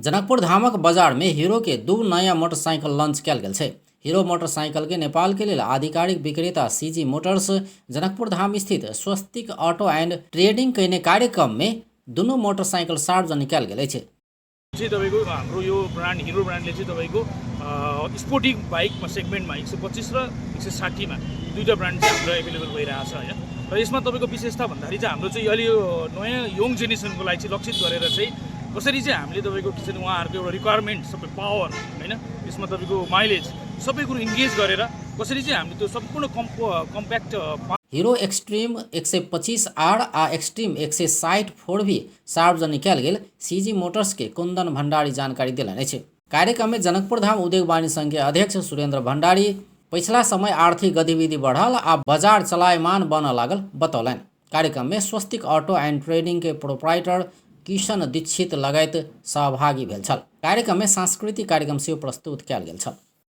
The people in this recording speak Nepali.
जनकपुर धामक बाजार में हीरो के 2 नया मोटरसाइकिल लॉन्च कयल गेल छै। हीरो मोटरसाइकिल के नेपाल के लेल आधिकारिक विक्रेता सीजी मोटर्स जनकपुर धाम स्थित स्वस्तिक ऑटो एंड ट्रेडिंग कहने कार्यक्रम में दोनों मोटरसाइकिल सार्वजनिक कयल गेल छै। तपाईको हाम्रो यो ब्रान्ड हिरो ब्रान्डले चाहिँ तपाईको स्पोर्टिङ बाइक सेगमेन्टमा 125 र 160 मा दुईटा ब्रान्ड चाहिँ हाम्रो एभेलेबल भइरहेछ हैन। र यसमा तपाईको विशेषता भन्दाखेरि चाहिँ हाम्रो चाहिँ अलि नयाँ यङ जेनेरेसनको लागि चाहिँ लक्षित गरेर चाहिँ कसरी चाहिँ हामीले तपाईको किचन उहाँहरुको एउटा रिक्वायरमेन्ट सबै पावर हैन, यसमा तपाईको माइलेज सबै कुरो इन्गेज गरेर कसरी चाहिँ हामीले त्यो सम्पूर्ण कम्प्याक्ट हीरो एक्सट्रीम 125R आ एक्सट्रीम 160 फोर भी सार्वजनिक कयल गेल सीजी मोटर्स के कुंदन भंडारी जानकारी दिलनि छै। कार्यक्रम में जनकपुर धाम उद्योग वाणिज्य संघ के अध्यक्ष सुरेंद्र भंडारी पिछला समय आर्थिक गतिविधि बढ़ल आ बाजार चलायमान बन लागल बतौलनि। कार्यक्रम में स्वस्तिक ऑटो एंड ट्रेडिंग के प्रोप्राइटर किशन दीक्षित लगायत सहभागी भेल छल। कार्यक्रम में सांस्कृतिक कार्यक्रम सेहो प्रस्तुत कयल गेल छल।